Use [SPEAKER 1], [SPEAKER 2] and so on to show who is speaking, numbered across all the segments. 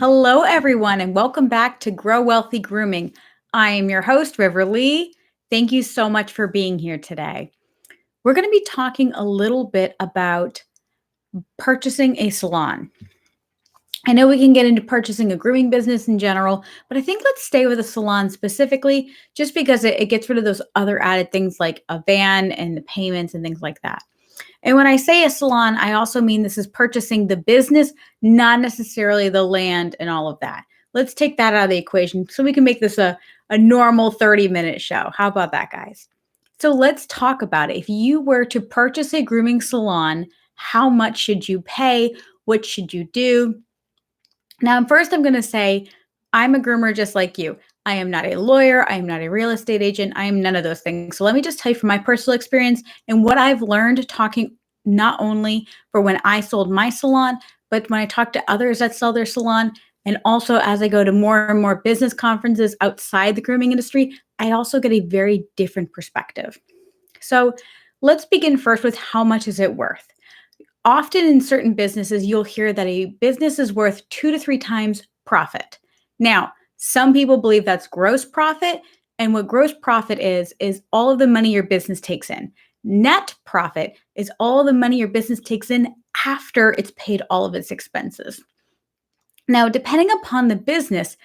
[SPEAKER 1] Hello, everyone, and welcome back to Grow Wealthy Grooming. I am your host, River Lee. Thank you so much for being here today. We're going to be talking a little bit about purchasing a salon. I know we can get into purchasing a grooming business in general, but I think let's stay with a salon specifically, just because it gets rid of those other added things like a van and the payments and things like that. And when I say a salon, I also mean this is purchasing the business, not necessarily the land and all of that. Let's take that out of the equation so we can make this a normal 30-minute show. How about that, guys? So let's talk about it. If you were to purchase a grooming salon, how much should you pay? What should you do? Now, first, I'm going to say I'm a groomer just like you. I am not a lawyer. I am not a real estate agent. I am none of those things. So let me just tell you from my personal experience and what I've learned talking not only for when I sold my salon, but when I talk to others that sell their salon. And also as I go to more and more business conferences outside the grooming industry, I also get a very different perspective. So let's begin first with how much is it worth? Often in certain businesses, you'll hear that a business is worth 2 to 3 times profit. Now, some people believe that's gross profit. And what gross profit is all of the money your business takes in. Net profit is all the money your business takes in after it's paid all of its expenses. Now, depending upon the business,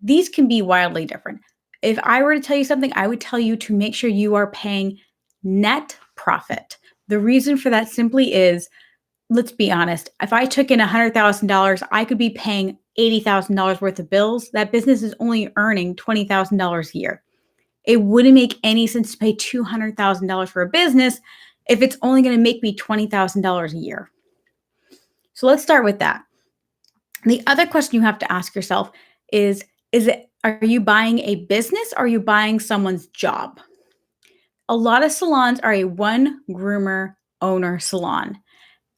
[SPEAKER 1] these can be wildly different. If I were to tell you something, I would tell you to make sure you are paying net profit. The reason for that simply is, let's be honest, if I took in $100,000, I could be paying $80,000 worth of bills. That business is only earning $20,000 a year. It wouldn't make any sense to pay $200,000 for a business if it's only going to make me $20,000 a year. So let's start with that. The other question you have to ask yourself is are you buying a business or are you buying someone's job? A lot of salons are a one groomer owner salon.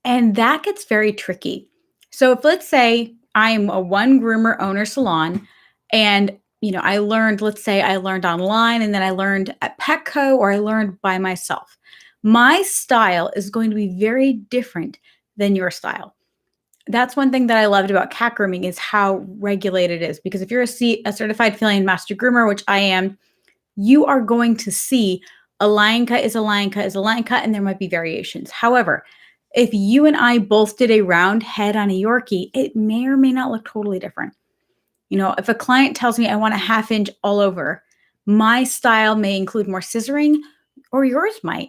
[SPEAKER 1] And that gets very tricky. So if let's say I'm a one groomer owner salon and I learned, let's say I learned online and then I learned at Petco or I learned by myself. My style is going to be very different than your style. That's one thing that I loved about cat grooming is how regulated it is. Because if you're a certified feline master groomer, which I am, you are going to see a line cut is a line cut is a line cut, and there might be variations. However, if you and I both did a round head on a Yorkie, it may or may not look totally different. If a client tells me I want a 1/2 inch all over, my style may include more scissoring or yours might.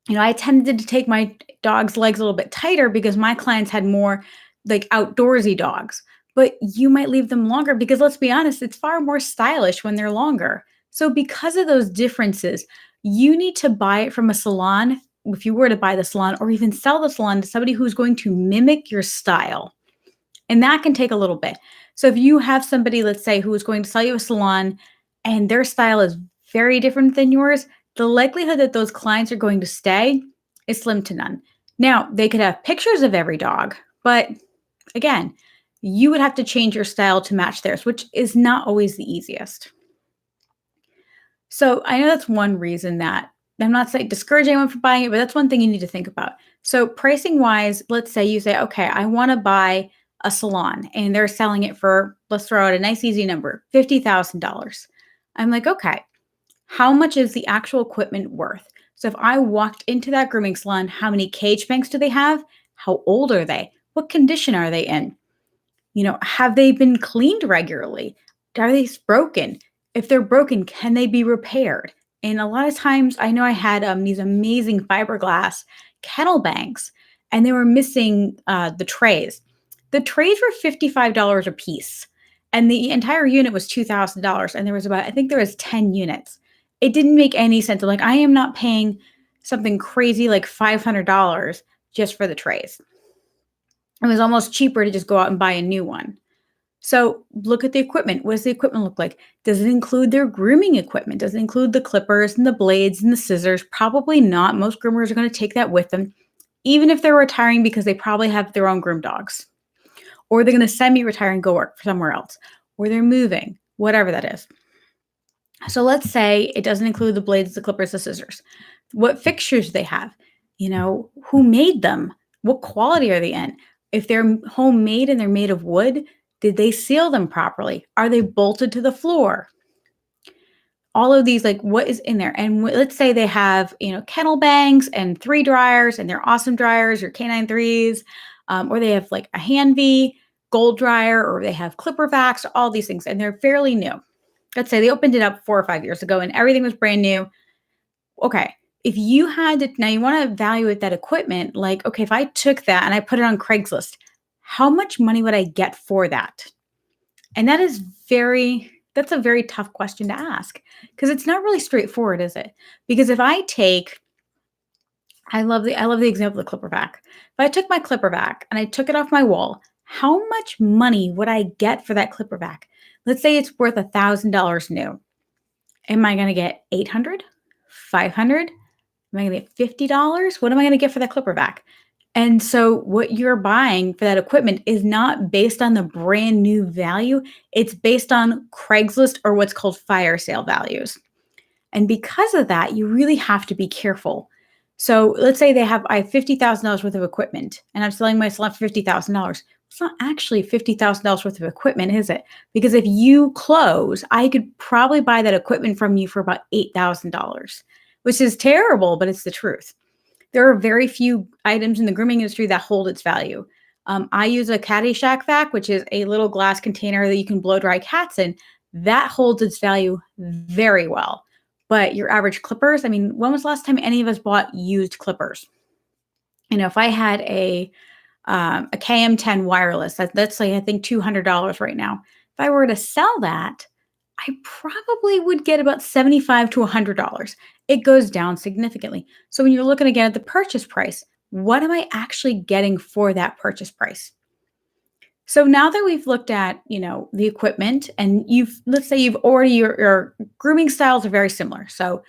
[SPEAKER 1] I tended to take my dog's legs a little bit tighter because my clients had more like outdoorsy dogs, but you might leave them longer because let's be honest, it's far more stylish when they're longer. So because of those differences, you need to buy it from a salon. If you were to buy the salon or even sell the salon to somebody who's going to mimic your style. And that can take a little bit. So if you have somebody, let's say, who is going to sell you a salon and their style is very different than yours, the likelihood that those clients are going to stay is slim to none. Now, they could have pictures of every dog, but again, you would have to change your style to match theirs, which is not always the easiest. So I know that's one reason that I'm not saying discourage anyone from buying it, but that's one thing you need to think about. So pricing wise, let's say you say, okay, I want to buy a salon and they're selling it for, let's throw out a nice easy number, $50,000. I'm like, okay, how much is the actual equipment worth? So if I walked into that grooming salon, how many cage banks do they have? How old are they? What condition are they in? Have they been cleaned regularly? Are they broken? If they're broken, can they be repaired? And a lot of times, I know I had these amazing fiberglass kettle banks, and they were missing the trays. The trays were $55 a piece, and the entire unit was $2,000. And there was I think there was 10 units. It didn't make any sense. I'm like, I am not paying something crazy like $500 just for the trays. It was almost cheaper to just go out and buy a new one. So look at the equipment. What does the equipment look like? Does it include their grooming equipment? Does it include the clippers and the blades and the scissors? Probably not. Most groomers are going to take that with them, even if they're retiring because they probably have their own groom dogs. Or they're going to semi-retire and go work somewhere else. Or they're moving, whatever that is. So let's say it doesn't include the blades, the clippers, the scissors. What fixtures do they have? Who made them? What quality are they in? If they're homemade and they're made of wood, Did they seal them properly? Are they bolted to the floor? All of these, like what is in there? And let's say they have, kennel bangs and 3 dryers and they're awesome dryers or canine threes, or they have like a hand V gold dryer, or they have clipper vacs, all these things, and they're fairly new. Let's say they opened it up 4 or 5 years ago and everything was brand new. Okay. If you had to, now you want to evaluate that equipment, like, okay, if I took that and I put it on Craigslist, how much money would I get for that? And that's a very tough question to ask because it's not really straightforward, is it? Because if I take, I love the example of the clipper vac. If I took my clipper vac and I took it off my wall, how much money would I get for that clipper vac? Let's say it's worth $1,000 new. Am I going to get 800, 500? Am I going to get $50? What am I going to get for that clipper vac? And so what you're buying for that equipment is not based on the brand new value. It's based on Craigslist or what's called fire sale values. And because of that, you really have to be careful. So let's say I have $50,000 worth of equipment and I'm selling my salon for $50,000. It's not actually $50,000 worth of equipment, is it? Because if you close, I could probably buy that equipment from you for about $8,000, which is terrible, but it's the truth. There are very few items in the grooming industry that hold its value. I use a Caddyshack vac, which is a little glass container that you can blow dry cats in. That holds its value very well. But your average clippers, I mean, when was the last time any of us bought used clippers? If I had a KM10 wireless, that's like, I think $200 right now. If I were to sell that, I probably would get about $75 to $100. It goes down significantly. So when you're looking again at the purchase price, what am I actually getting for that purchase price? So now that we've looked at, the equipment and let's say you've already, your grooming styles are very similar. So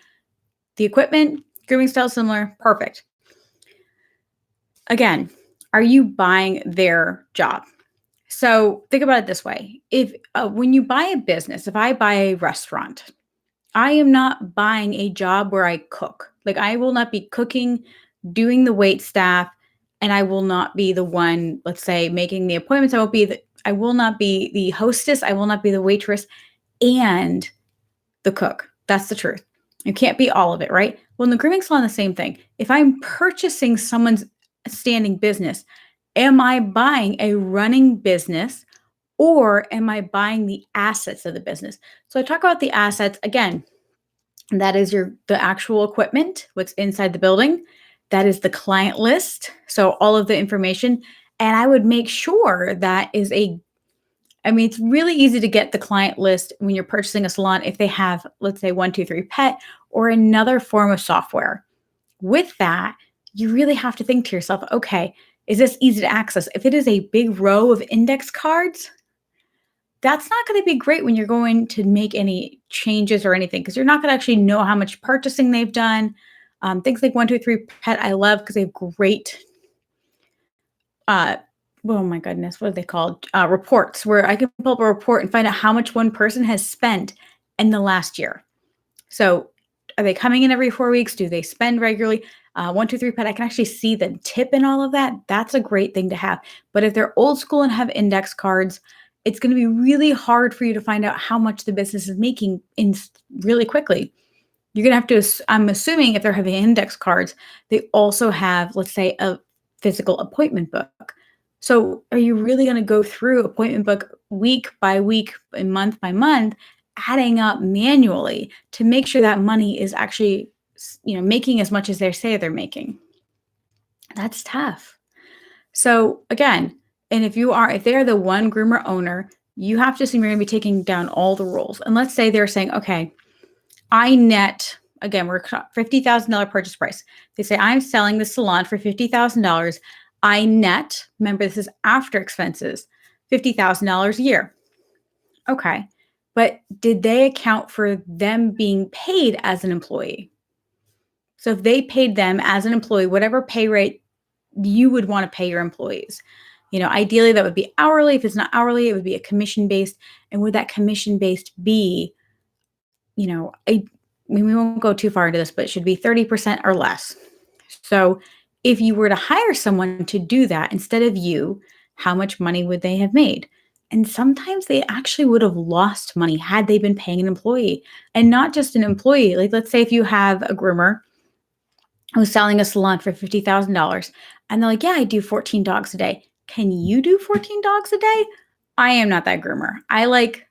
[SPEAKER 1] the equipment, grooming style similar, perfect. Again, are you buying their job? So think about it this way. If when you buy a business, if I buy a restaurant, I am not buying a job where I cook. Like I will not be cooking, doing the wait staff, and I will not be the one, let's say, making the appointments. I will not be the hostess. I will not be the waitress and the cook. That's the truth. You can't be all of it, right? Well, in the grooming salon, the same thing. If I'm purchasing someone's standing business, am I buying a running business or am I buying the assets of the business? So I talk about the assets again. That is the actual equipment, what's inside the building. That is the client list. So all of the information. And I would make sure that is it's really easy to get the client list when you're purchasing a salon if they have, let's say, 123Pet or another form of software. With that, you really have to think to yourself, okay, is this easy to access? If it is a big row of index cards, that's not going to be great when you're going to make any changes or anything because you're not going to actually know how much purchasing they've done. Things like 123Pet, I love because they have great, oh my goodness, what are they called? Reports where I can pull up a report and find out how much one person has spent in the last year. So are they coming in every 4 weeks? Do they spend regularly? 123Pet, I can actually see the tip and all of that. That's a great thing to have. But if they're old school and have index cards, it's going to be really hard for you to find out how much the business is making in really quickly. You're going to have to, I'm assuming if they're having index cards, they also have, let's say, a physical appointment book. So are you really going to go through appointment book week by week and month by month, adding up manually to make sure that money is actually, making as much as they say they're making? That's tough. So again, and if they're the one groomer owner, you have to assume you're going to be taking down all the rules. And let's say they're saying, okay, I net, again, we're $50,000 purchase price. They say, I'm selling the salon for $50,000. I net, remember this is after expenses, $50,000 a year. Okay. But did they account for them being paid as an employee? So if they paid them as an employee, whatever pay rate you would want to pay your employees, ideally that would be hourly. If it's not hourly, it would be a commission-based. And would that commission-based be, we won't go too far into this, but it should be 30% or less. So if you were to hire someone to do that instead of you, how much money would they have made? And sometimes they actually would have lost money had they been paying an employee, and not just an employee. Like, let's say if you have a groomer who's selling a salon for $50,000 and they're like, yeah, I do 14 dogs a day. Can you do 14 dogs a day? I am not that groomer. I like,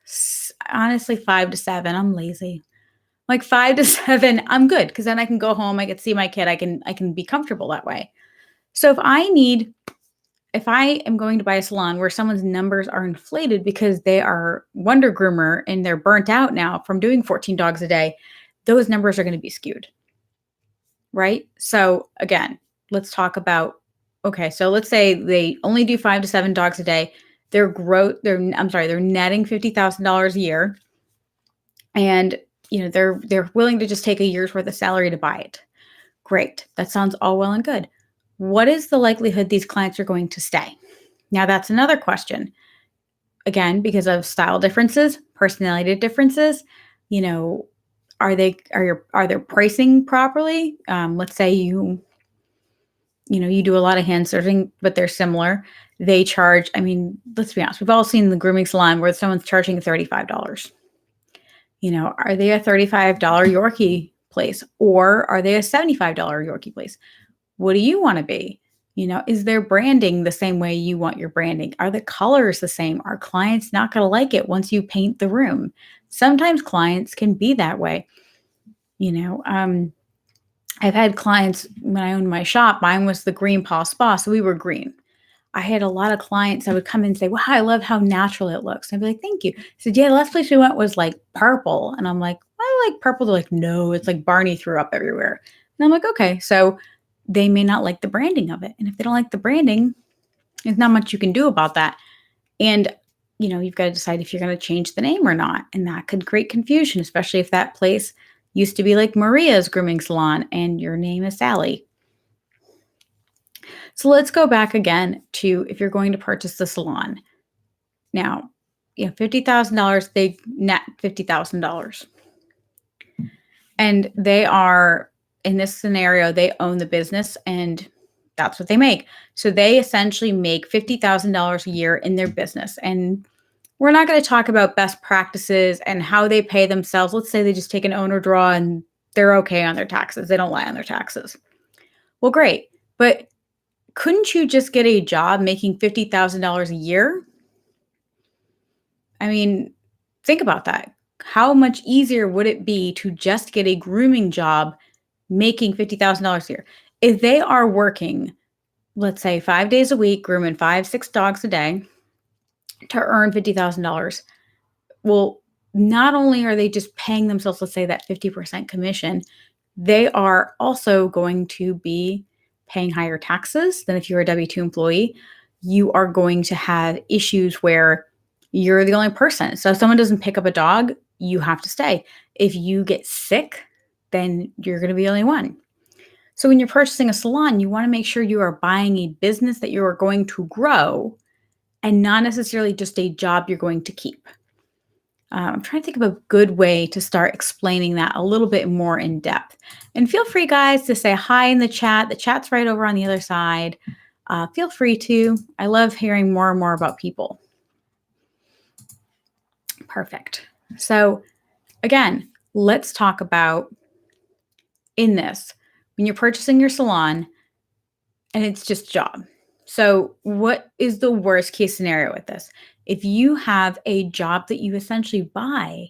[SPEAKER 1] honestly, 5 to 7. I'm lazy. Like 5 to 7, I'm good because then I can go home. I can see my kid. I can be comfortable that way. So if I am going to buy a salon where someone's numbers are inflated because they are Wonder Groomer and they're burnt out now from doing 14 dogs a day, those numbers are going to be skewed, right? So again, let's talk about, okay, so let's say they only do 5 to 7 dogs a day. They're netting $50,000 a year, and they're willing to just take a year's worth of salary to buy it. Great. That sounds all well and good. What is the likelihood these clients are going to stay? Now that's another question. Again, because of style differences, personality differences, you know, are they pricing properly? Let's say you do a lot of hand surfing, but they're similar. They charge, I mean, let's be honest, we've all seen the grooming salon where someone's charging $35. Are they a $35 Yorkie place, or are they a $75 Yorkie place? What do you want to be? Is their branding the same way you want your branding? Are the colors the same? Are clients not going to like it once you paint the room? Sometimes clients can be that way. I've had clients when I owned my shop, mine was the green Paw Spa, so we were green. I had a lot of clients that would come in and say, wow, I love how natural it looks. I'd be like, thank you. I said, yeah, the last place we went was like purple. And I'm like, why do you like purple? They're like, no, it's like Barney threw up everywhere. And I'm like, okay, so they may not like the branding of it. And if they don't like the branding, there's not much you can do about that. And, you've got to decide if you're going to change the name or not. And that could create confusion, especially if that place used to be like Maria's Grooming Salon and your name is Sally. So let's go back again to if you're going to purchase the salon. Now, $50,000, they net $50,000. And they are, in this scenario, they own the business and that's what they make. So they essentially make $50,000 a year in their business. And we're not going to talk about best practices and how they pay themselves. Let's say they just take an owner draw and they're okay on their taxes. They don't lie on their taxes. Well, great. But couldn't you just get a job making $50,000 a year? I mean, think about that. How much easier would it be to just get a grooming job making $50,000 a year? If they are working, let's say 5 days a week, grooming 5-6 dogs a day to earn $50,000, well, not only are they just paying themselves, let's say that 50% commission, they are also going to be paying higher taxes than if you're a W-2 employee. You are going to have issues where you're the only person. So if someone doesn't pick up a dog, you have to stay. If you get sick, then you're going to be the only one. So when you're purchasing a salon, you want to make sure you are buying a business that you are going to grow and not necessarily just a job you're going to keep. I'm trying to think of a good way to start explaining that a little bit more in depth. And feel free, guys, to say hi in the chat. The chat's right over on the other side. Feel free to. I love hearing more and more about people. Perfect. So again, let's talk about in this, when you're purchasing your salon and it's just job. So what is the worst case scenario with this? If you have a job that you essentially buy,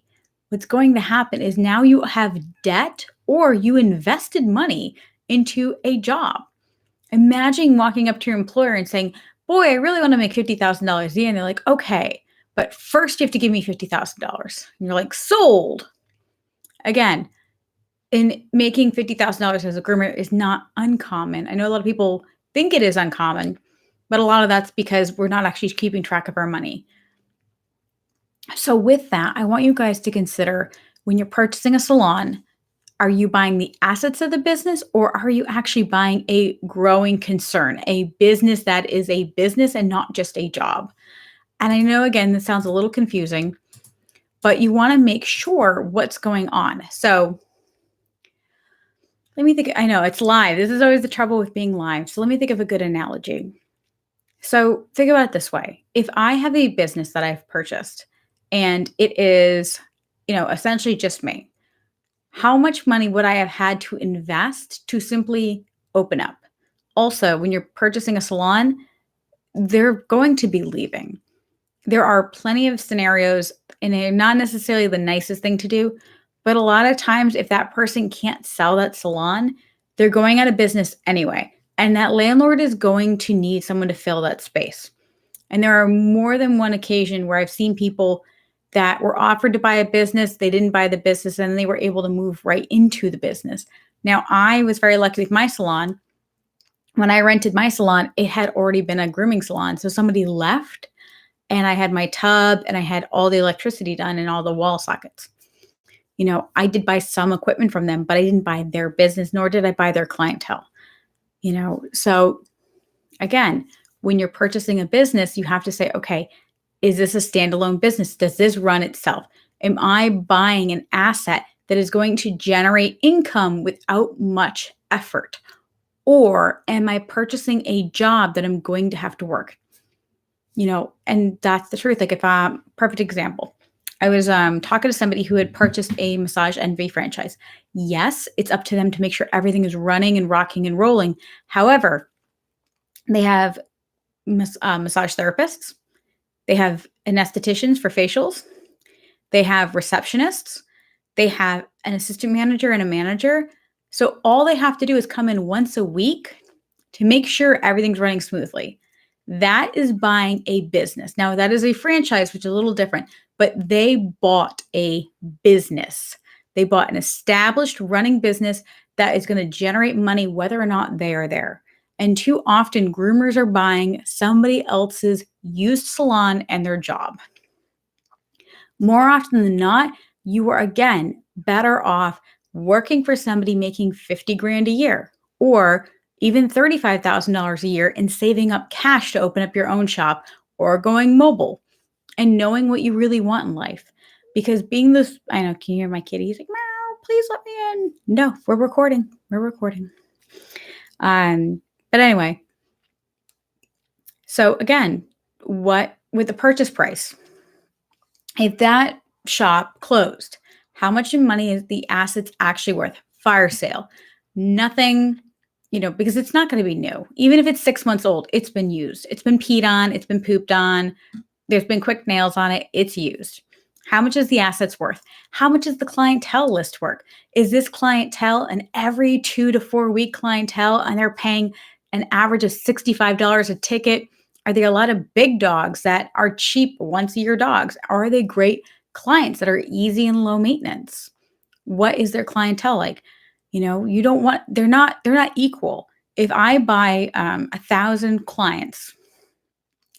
[SPEAKER 1] what's going to happen is now you have debt or you invested money into a job. Imagine walking up to your employer and saying, boy, I really want to make $50,000 a year. And they're like, okay, but first you have to give me $50,000. And you're like, sold. Again, in making $50,000 as a groomer is not uncommon. I know a lot of people think it is uncommon, but a lot of that's because we're not actually keeping track of our money. So with that, I want you guys to consider when you're purchasing a salon, are you buying the assets of the business or are you actually buying a growing concern, a business that is a business and not just a job? And I know, again, this sounds a little confusing, but you want to make sure what's going on. So let me think. I know it's live. This is always the trouble with being live. So let me think of a good analogy. So think about it this way. If I have a business that I've purchased and it is, essentially just me, how much money would I have had to invest to simply open up? Also, when you're purchasing a salon, they're going to be leaving. There are plenty of scenarios, and they're not necessarily the nicest thing to do, but a lot of times, if that person can't sell that salon, they're going out of business anyway. And that landlord is going to need someone to fill that space. And there are more than one occasion where I've seen people that were offered to buy a business, they didn't buy the business, and they were able to move right into the business. Now, I was very lucky with my salon. When I rented my salon, it had already been a grooming salon. So somebody left, and I had my tub and I had all the electricity done and all the wall sockets. I did buy some equipment from them, but I didn't buy their business, nor did I buy their clientele. So again, when you're purchasing a business, you have to say, okay, is this a standalone business? Does this run itself? Am I buying an asset that is going to generate income without much effort? Or am I purchasing a job that I'm going to have to work? And that's the truth. Like, if perfect example, I was talking to somebody who had purchased a Massage Envy franchise. Yes, it's up to them to make sure everything is running and rocking and rolling. However, they have massage therapists, they have anestheticians for facials, they have receptionists, they have an assistant manager and a manager. So all they have to do is come in once a week to make sure everything's running smoothly. That is buying a business. Now, that is a franchise, which is a little different, but they bought a business. They bought an established running business that is going to generate money whether or not they are there. And too often, groomers are buying somebody else's used salon and their job. More often than not, you are again better off working for somebody making 50 grand a year or even $35,000 a year and saving up cash to open up your own shop or going mobile and knowing what you really want in life. Because being this, I know, can you hear my kitty? He's like, meow, please let me in. No, we're recording. We're recording. But anyway, so again, what with the purchase price? If that shop closed, how much money is the assets actually worth? Fire sale. Nothing, because it's not going to be new. Even if it's 6 months old, it's been used. It's been peed on. It's been pooped on. There's been quick nails on it. It's used. How much is the assets worth? How much is the clientele list worth? Is this clientele an every 2 to 4 week clientele and they're paying an average of $65 a ticket? Are there a lot of big dogs that are cheap once a year dogs? Or are they great clients that are easy and low maintenance? What is their clientele like? You don't want, they're not equal. If I buy 1,000 clients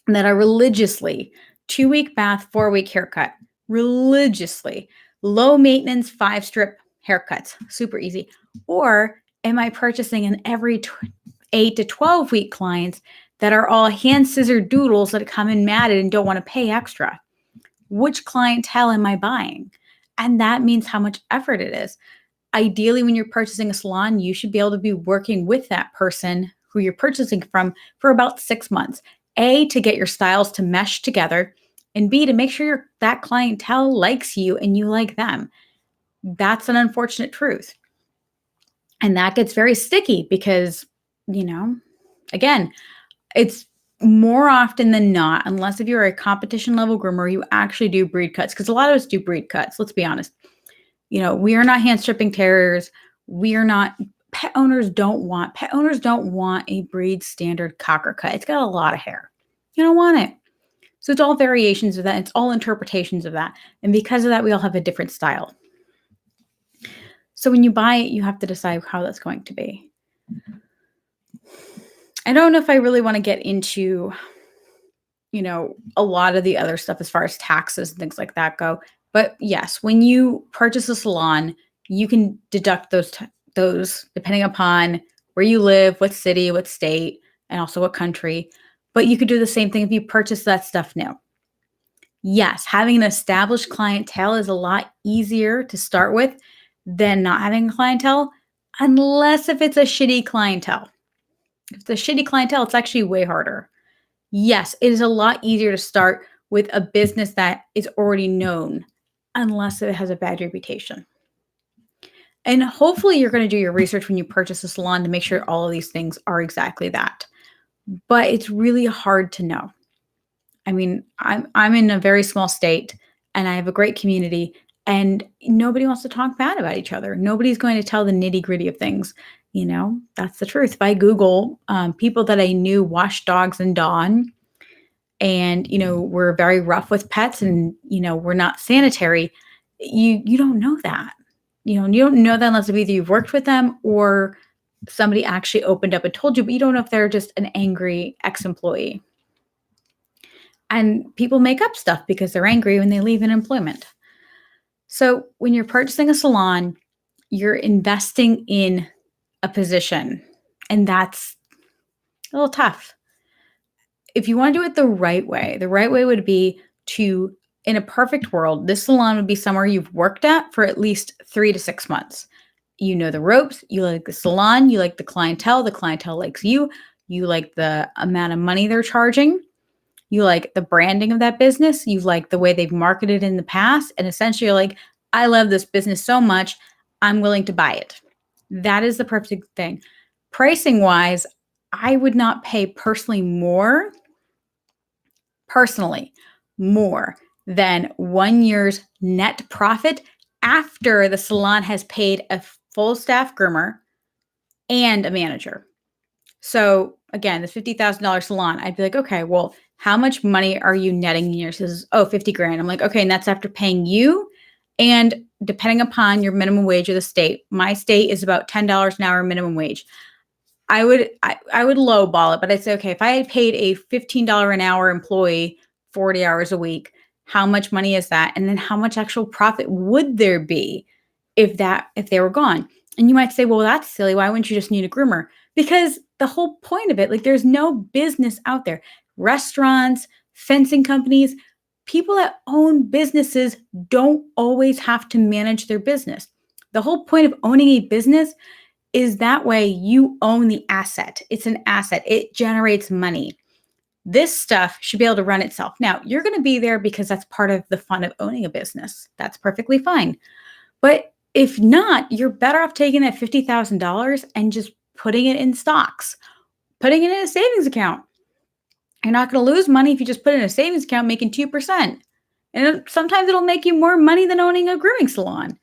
[SPEAKER 1] that are religiously 2-week bath, 4-week haircut, religiously low maintenance 5-strip haircuts, super easy. Or am I purchasing an every 8 to 12 week clients that are all hand scissor doodles that come in matted and don't want to pay extra? Which clientele am I buying? And that means how much effort it is. Ideally, when you're purchasing a salon, you should be able to be working with that person who you're purchasing from for about 6 months. A, to get your styles to mesh together, and B, to make sure that clientele likes you and you like them. That's an unfortunate truth. And that gets very sticky because, again, it's more often than not, unless if you're a competition level groomer, you actually do breed cuts, because a lot of us do breed cuts. Let's be honest. We are not hand stripping terriers. We are not, pet owners don't want a breed standard cocker cut. It's got a lot of hair. You don't want it. So it's all variations of that. It's all interpretations of that. And because of that, we all have a different style. So when you buy it, you have to decide how that's going to be. I don't know if I really want to get into, a lot of the other stuff as far as taxes and things like that go. But yes, when you purchase a salon, you can deduct those depending upon where you live, what city, what state, and also what country. But you could do the same thing if you purchase that stuff new. Yes, having an established clientele is a lot easier to start with than not having a clientele, unless if it's a shitty clientele. If it's a shitty clientele, it's actually way harder. Yes, it is a lot easier to start with a business that is already known, unless it has a bad reputation. And hopefully, you're going to do your research when you purchase a salon to make sure all of these things are exactly that. But it's really hard to know. I mean, I'm in a very small state and I have a great community and nobody wants to talk bad about each other. Nobody's going to tell the nitty-gritty of things. That's the truth. If I Google people that I knew washed dogs in Dawn and, were very rough with pets and, were not sanitary, you don't know that. You don't know that unless either you've worked with them or somebody actually opened up and told you, but you don't know if they're just an angry ex-employee. And people make up stuff because they're angry when they leave in employment. So when you're purchasing a salon, you're investing in a position, and that's a little tough. If you want to do it the right way would be to, in a perfect world, this salon would be somewhere you've worked at for at least 3 to 6 months. You know the ropes, you like the salon, you like the clientele likes you like the amount of money they're charging. You like the branding of that business. You like the way they've marketed in the past. And essentially, you're like, I love this business so much, I'm willing to buy it. That is the perfect thing. Pricing wise, I would not pay personally, more than 1 year's net profit after the salon has paid a full staff groomer and a manager. So again, the $50,000 salon, I'd be like, okay, well, how much money are you netting in years? Says, oh, 50 grand. I'm like, okay, and that's after paying you. And depending upon your minimum wage of the state, my state is about $10 an hour minimum wage. I would lowball it, but I'd say, okay, if I had paid a $15 an hour employee 40 hours a week, how much money is that? And then how much actual profit would there be if they were gone? And you might say, well, that's silly. Why wouldn't you just need a groomer? Because the whole point of it, like there's no business out there. Restaurants, fencing companies, people that own businesses don't always have to manage their business. The whole point of owning a business is that way you own the asset. It's an asset. It generates money. This stuff should be able to run itself. Now, you're going to be there because that's part of the fun of owning a business. That's perfectly fine. But if not, you're better off taking that $50,000 and just putting it in stocks, putting it in a savings account. You're not going to lose money if you just put it in a savings account making 2%. And sometimes it'll make you more money than owning a grooming salon.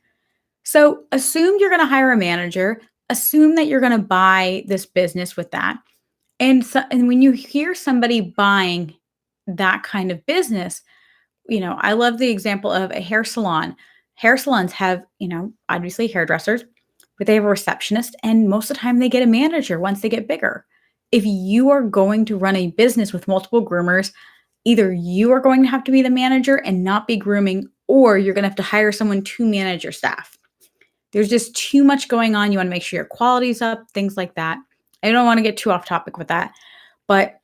[SPEAKER 1] So assume you're going to hire a manager, assume that you're going to buy this business with that. And when you hear somebody buying that kind of business, I love the example of a hair salon. Hair salons have, obviously hairdressers, but they have a receptionist, and most of the time they get a manager once they get bigger. If you are going to run a business with multiple groomers, either you are going to have to be the manager and not be grooming, or you're going to have to hire someone to manage your staff. There's just too much going on. You want to make sure your quality's up, things like that. I don't want to get too off topic with that, but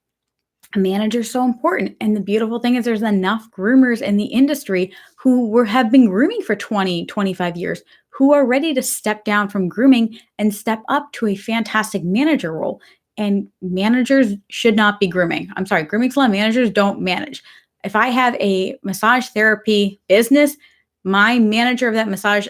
[SPEAKER 1] a manager is so important. And the beautiful thing is there's enough groomers in the industry who have been grooming for 20, 25 years, who are ready to step down from grooming and step up to a fantastic manager role. And managers should not be grooming. I'm sorry, grooming salon managers don't manage. If I have a massage therapy business, my manager of that massage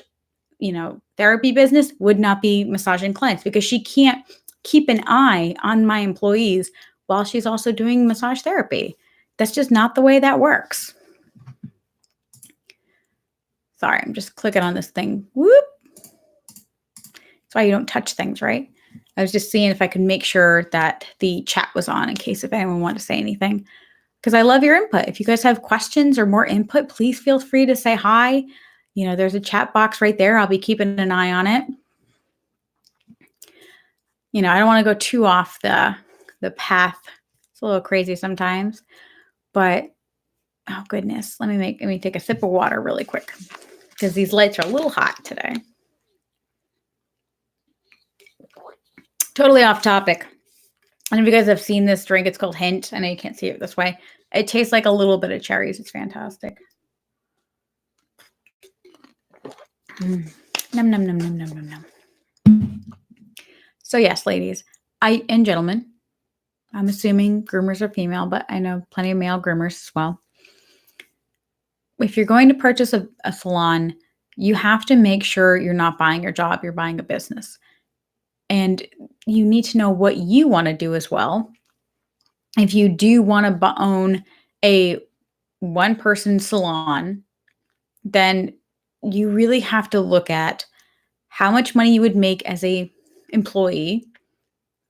[SPEAKER 1] therapy business would not be massaging clients because she can't keep an eye on my employees while she's also doing massage therapy. That's just not the way that works. Sorry, I'm just clicking on this thing. Whoop. That's why you don't touch things, right? I was just seeing if I could make sure that the chat was on in case if anyone wanted to say anything. Because I love your input. If you guys have questions or more input, please feel free to say hi. There's a chat box right there. I'll be keeping an eye on it. I don't want to go too off the path. It's a little crazy sometimes, but oh goodness, let me take a sip of water really quick because these lights are a little hot today. Totally off topic. I don't know if you guys have seen this drink. It's called Hint. I know you can't see it this way. It tastes like a little bit of cherries. It's fantastic. Num, num, num, num, num, num, num. So yes, ladies and gentlemen, I'm assuming groomers are female, but I know plenty of male groomers as well. If you're going to purchase a salon, you have to make sure you're not buying your job, you're buying a business. And you need to know what you want to do as well. If you do want to own a one person salon, then you really have to look at how much money you would make as a employee.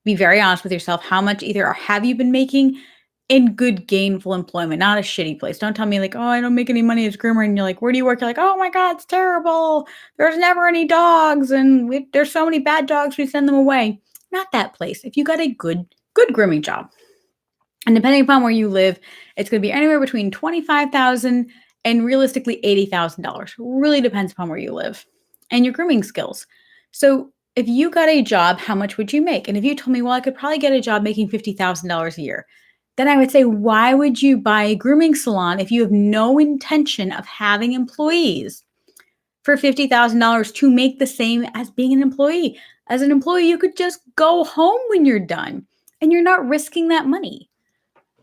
[SPEAKER 1] Be very honest with yourself. How much either have you been making in good gainful employment, not a shitty place. Don't tell me like, oh, I don't make any money as a groomer. And you're like, where do you work? You're like, oh my God, it's terrible. There's never any dogs. And there's so many bad dogs. We send them away. Not that place. If you got a good grooming job, and depending upon where you live, it's going to be anywhere between $25,000 and realistically $80,000. Really depends upon where you live and your grooming skills. So if you got a job, how much would you make? And if you told me, well, I could probably get a job making $50,000 a year, then I would say, why would you buy a grooming salon if you have no intention of having employees for $50,000 to make the same as being an employee? As an employee, you could just go home when you're done and you're not risking that money.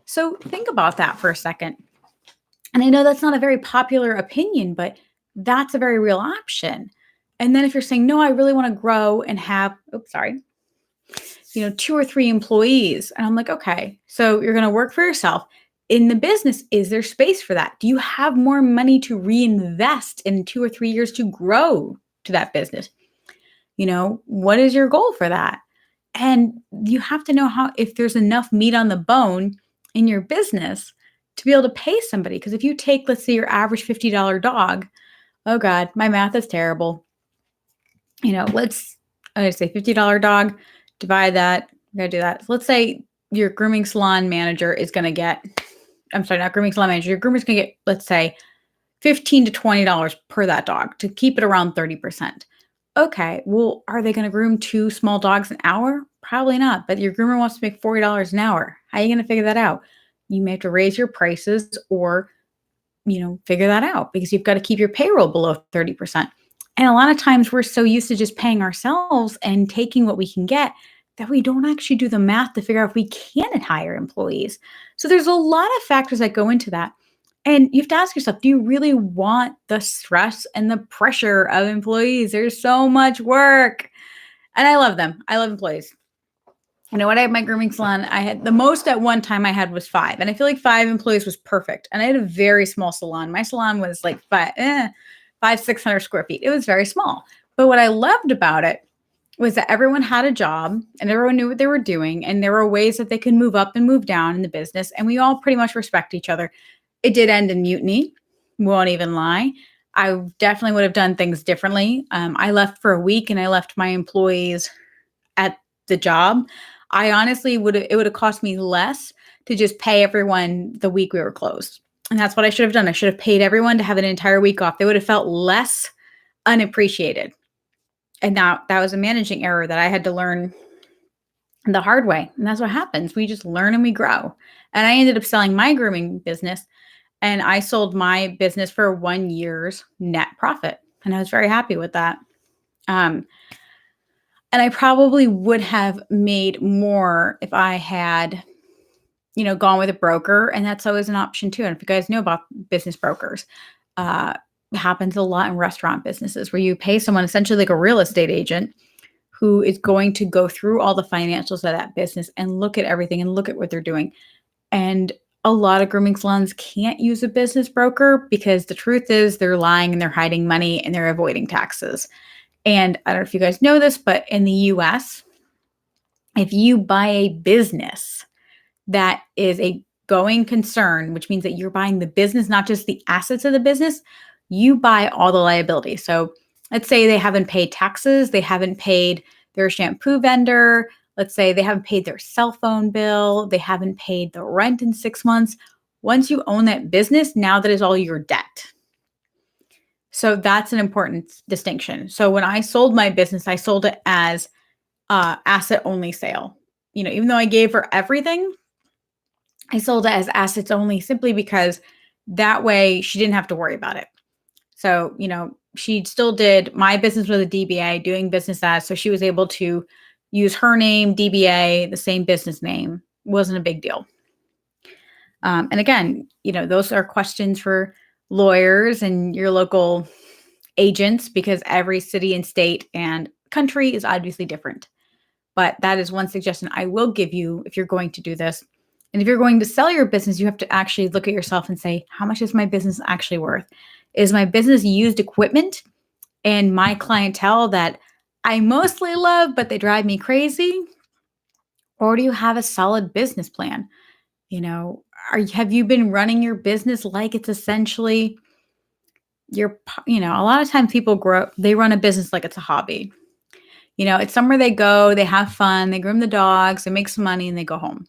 [SPEAKER 1] So think about that for a second. And I know that's not a very popular opinion, but that's a very real option. And then if you're saying, no, I really want to grow and have, 2 or 3 employees. And I'm like, okay, so you're going to work for yourself. In the business, is there space for that? Do you have more money to reinvest in 2 or 3 years to grow to that business? What is your goal for that? And you have to know if there's enough meat on the bone in your business to be able to pay somebody. Because if you take, let's say, your average $50 dog, oh God, my math is terrible. Let's say $50 dog, divide that. I'm going to do that. So let's say your grooming salon manager is going to get, not grooming salon manager, your groomer's going to get, let's say, $15 to $20 per that dog to keep it around 30%. Okay, well, are they going to groom 2 small dogs an hour? Probably not, but your groomer wants to make $40 an hour. How are you going to figure that out? You may have to raise your prices or, figure that out because you've got to keep your payroll below 30%. And a lot of times we're so used to just paying ourselves and taking what we can get that we don't actually do the math to figure out if we can hire employees. So there's a lot of factors that go into that. And you have to ask yourself, do you really want the stress and the pressure of employees? There's so much work. And I love them. I love employees. When I had my grooming salon, I had the most at one time I had was 5. And I feel like 5 employees was perfect. And I had a very small salon. My salon was like 600 square feet. It was very small. But what I loved about it was that everyone had a job and everyone knew what they were doing. And there were ways that they could move up and move down in the business. And we all pretty much respect each other. It did end in mutiny. Won't even lie. I definitely would have done things differently. I left for a week and I left my employees at the job. I honestly it would have cost me less to just pay everyone the week we were closed. And that's what I should have done. I should have paid everyone to have an entire week off. They would have felt less unappreciated. And that was a managing error that I had to learn the hard way. And that's what happens. We just learn and we grow. And I ended up selling my grooming business. And I sold my business for 1 year's net profit. And I was very happy with that. And I probably would have made more if I had, gone with a broker. And that's always an option too. And if you guys know about business brokers, it happens a lot in restaurant businesses where you pay someone essentially like a real estate agent who is going to go through all the financials of that business and look at everything and look at what they're doing. And a lot of grooming salons can't use a business broker because the truth is they're lying and they're hiding money and they're avoiding taxes. And I don't know if you guys know this, but in the US, if you buy a business that is a going concern, which means that you're buying the business, not just the assets of the business, you buy all the liability. So let's say they haven't paid taxes, they haven't paid their shampoo vendor, let's say they haven't paid their cell phone bill, they haven't paid the rent in 6 months. Once you own that business, now that is all your debt. So that's an important distinction. So when I sold my business, I sold it as asset only sale. Even though I gave her everything, I sold it as assets only simply because that way she didn't have to worry about it. So, she still did my business with a DBA, doing business as, so she was able to use her name, DBA, the same business name, wasn't a big deal. And again, those are questions for lawyers and your local agents because every city and state and country is obviously different. But that is one suggestion I will give you if you're going to do this. And if you're going to sell your business, you have to actually look at yourself and say, how much is my business actually worth? Is my business used equipment and my clientele that I mostly love, but they drive me crazy? Or do you have a solid business plan? Have you been running your business like it's essentially a lot of times people they run a business like it's a hobby. It's somewhere they go, they have fun, they groom the dogs, they make some money, and they go home.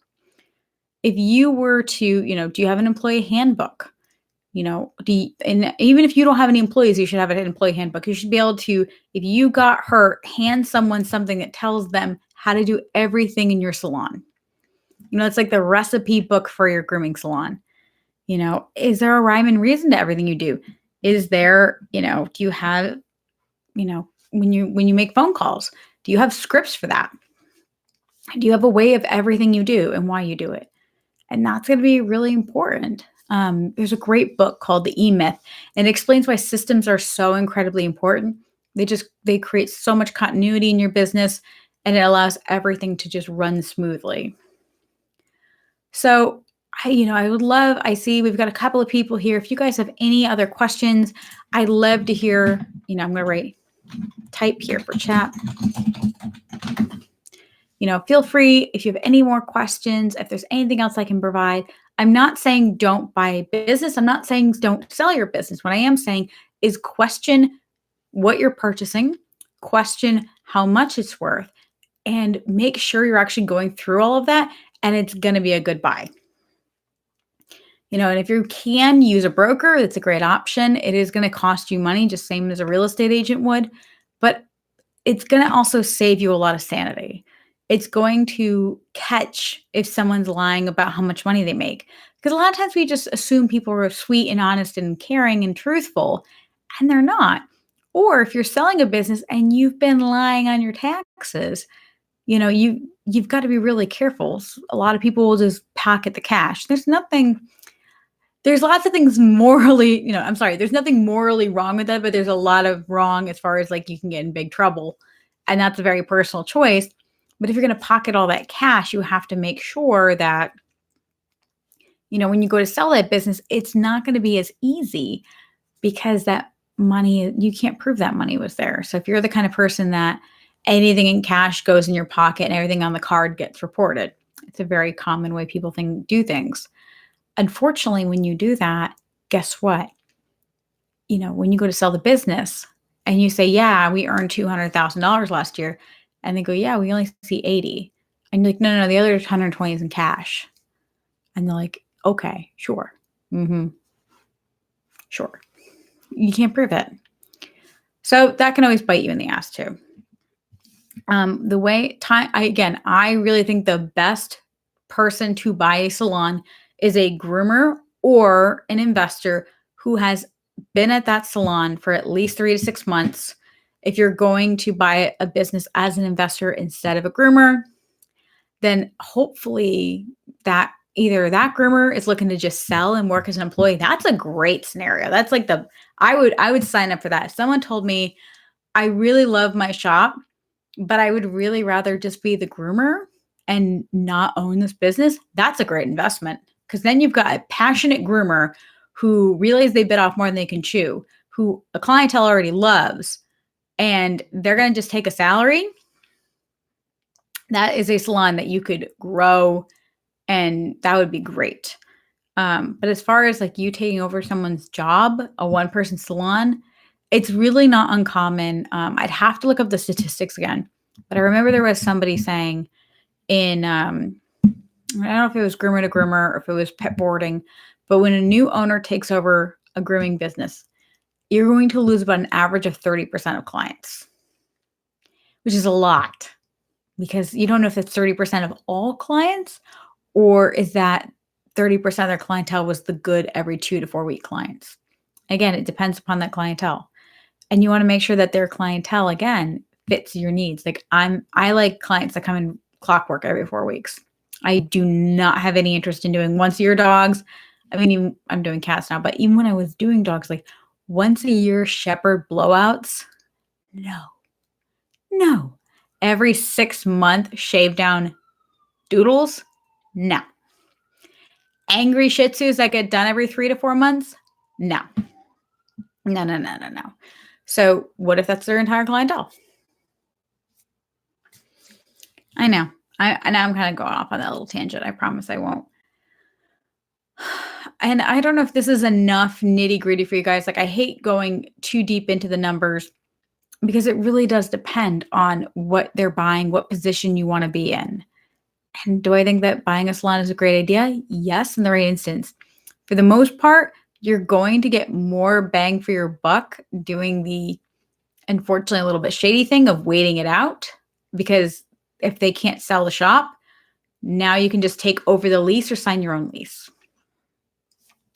[SPEAKER 1] If you were to, do you have an employee handbook? And even if you don't have any employees, you should have an employee handbook. You should be able to, if you got hurt, hand someone something that tells them how to do everything in your salon. It's like the recipe book for your grooming salon. Is there a rhyme and reason to everything you do? Is there, do you have, when you make phone calls, do you have scripts for that? Do you have a way of everything you do and why you do it? And that's going to be really important. There's a great book called The E-Myth, and it explains why systems are so incredibly important. They create so much continuity in your business, and it allows everything to just run smoothly. So I see we've got a couple of people here. If you guys have any other questions, I'd love to hear, I'm going to type here for chat. Feel free if you have any more questions, if there's anything else I can provide. I'm not saying don't buy a business. I'm not saying don't sell your business. What I am saying is question what you're purchasing, question how much it's worth, and make sure you're actually going through all of that and it's going to be a good buy. And if you can use a broker, it's a great option. It is going to cost you money, just same as a real estate agent would, but it's going to also save you a lot of sanity. It's going to catch if someone's lying about how much money they make. Because a lot of times we just assume people are sweet and honest and caring and truthful, and they're not. Or if you're selling a business and you've been lying on your taxes, you've got to be really careful. A lot of people will just pocket the cash. There's lots of things morally, there's nothing morally wrong with that, but there's a lot of wrong as far as like you can get in big trouble. And that's a very personal choice. But if you're going to pocket all that cash, you have to make sure that, when you go to sell that business, it's not going to be as easy because that money, you can't prove that money was there. So if you're the kind of person that anything in cash goes in your pocket and everything on the card gets reported, it's a very common way people do things. Unfortunately, when you do that, guess what? When you go to sell the business and you say, yeah, we earned $200,000 last year. And they go, yeah, we only see 80. And you're like, no, the other 120 is in cash. And they're like, okay, sure. Sure. You can't prove it. So that can always bite you in the ass too. I really think the best person to buy a salon is a groomer or an investor who has been at that salon for at least 3 to 6 months. If you're going to buy a business as an investor instead of a groomer, then hopefully that either that groomer is looking to just sell and work as an employee. That's a great scenario. That's like I would sign up for that. If someone told me, I really love my shop, but I would really rather just be the groomer and not own this business, that's a great investment. Because then you've got a passionate groomer who realizes they bit off more than they can chew, who a clientele already loves, and they're going to just take a salary. That is a salon that you could grow, and that would be great. But as far as like you taking over someone's job, a one-person salon, it's really not uncommon. I'd have to look up the statistics again, but I remember there was somebody saying in, I don't know if it was groomer to groomer or if it was pet boarding, but when a new owner takes over a grooming business, you're going to lose about an average of 30% of clients, which is a lot because you don't know if it's 30% of all clients or is that 30% of their clientele was the good every 2 to 4 week clients. Again, it depends upon that clientele. And you want to make sure that their clientele, again, fits your needs. Like I like clients that come in clockwork every 4 weeks. I do not have any interest in doing once a year dogs. I mean, I'm doing cats now, but even when I was doing dogs, like once a year shepherd blowouts, no, no. Every 6 month shave down doodles, no. Angry Shih Tzus that get done every 3 to 4 months, no. No, no, no, no, no. So what if that's their entire clientele? I know. I know I'm kind of going off on that little tangent. I promise I won't. And I don't know if this is enough nitty gritty for you guys. Like, I hate going too deep into the numbers because it really does depend on what they're buying, what position you want to be in. And do I think that buying a salon is a great idea? Yes, in the right instance. For the most part, you're going to get more bang for your buck doing the, unfortunately, a little bit shady thing of waiting it out, because if they can't sell the shop, now you can just take over the lease or sign your own lease.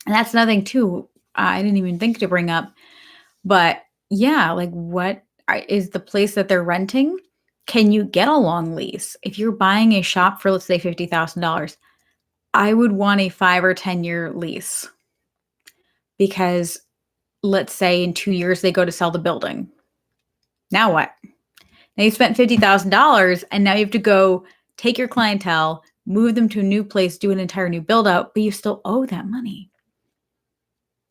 [SPEAKER 1] And that's nothing too, I didn't even think to bring up, but yeah, like what is the place that they're renting? Can you get a long lease? If you're buying a shop for, let's say, $50,000, I would want a 5 or 10-year lease, because let's say in 2 years they go to sell the building. Now what? Now you spent $50,000 and now you have to go take your clientele, move them to a new place, do an entire new build out, but you still owe that money.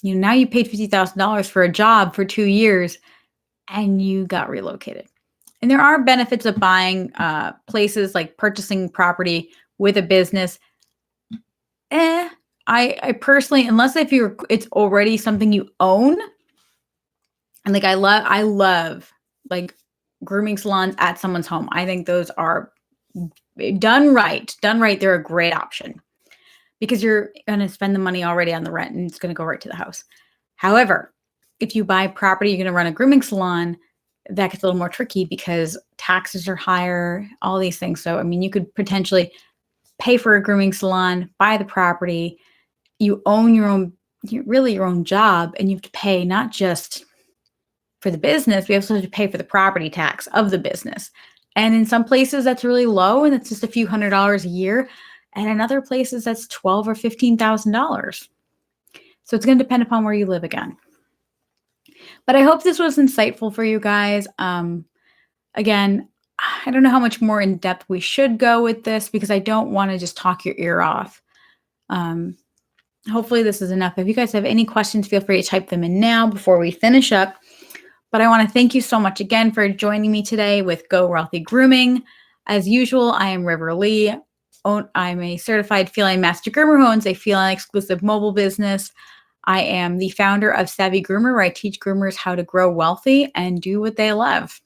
[SPEAKER 1] You know, now you paid $50,000 for a job for 2 years and you got relocated. And there are benefits of buying places, like purchasing property with a business. I personally, unless if it's already something you own, and like I love like grooming salons at someone's home. I think those are done right. They're a great option, because you're going to spend the money already on the rent and it's going to go right to the house. However, if you buy property, you're going to run a grooming salon, that gets a little more tricky because taxes are higher, all these things. So, I mean, you could potentially pay for a grooming salon, buy the property, you own your own job, and you have to pay not just for the business, we also have to pay for the property tax of the business. And in some places that's really low and it's just a few $100s a year. And in other places that's $12,000 or $15,000. So it's going to depend upon where you live again. But I hope this was insightful for you guys. Again, I don't know how much more in depth we should go with this, because I don't want to just talk your ear off. Hopefully this is enough. If you guys have any questions, feel free to type them in now before we finish up. But I want to thank you so much again for joining me today with Go Wealthy Grooming. As usual, I am River Lee. I'm a certified feline master groomer who owns a feline exclusive mobile business. I am the founder of Savvy Groomer, where I teach groomers how to grow wealthy and do what they love.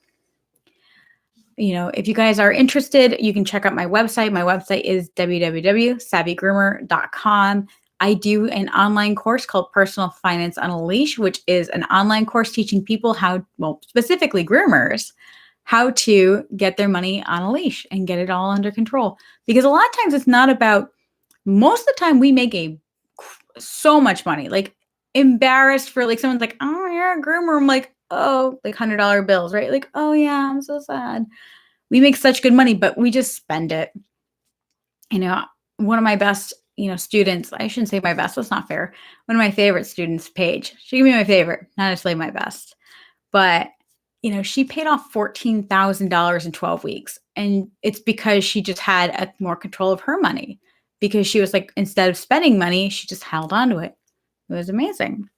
[SPEAKER 1] You know, if you guys are interested, you can check out my website. My website is www.savvygroomer.com. I do an online course called Personal Finance on a Leash, which is an online course teaching people how, well, specifically groomers, how to get their money on a leash and get it all under control. Because a lot of times it's not about, most of the time we make so much money, like embarrassed for, like, someone's like, oh, you're a groomer. I'm like, oh, like $100 bills, right? Like, oh yeah, I'm so sad. We make such good money, but we just spend it. You know, one of my best, students, I shouldn't say my best, that's not fair. One of my favorite students, Paige, she can be my favorite, not necessarily my best, but she paid off $14,000 in 12 weeks. And it's because she just had more control of her money, because she was like, instead of spending money, she just held on to it. It was amazing.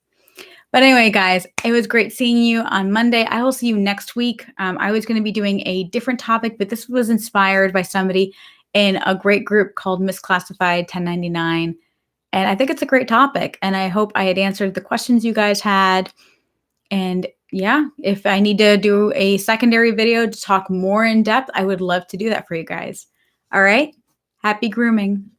[SPEAKER 1] But anyway, guys, it was great seeing you on Monday. I will see you next week. I was going to be doing a different topic, but this was inspired by somebody in a great group called Misclassified 1099. And I think it's a great topic. And I hope I had answered the questions you guys had. And yeah, if I need to do a secondary video to talk more in depth, I would love to do that for you guys. All right. Happy grooming.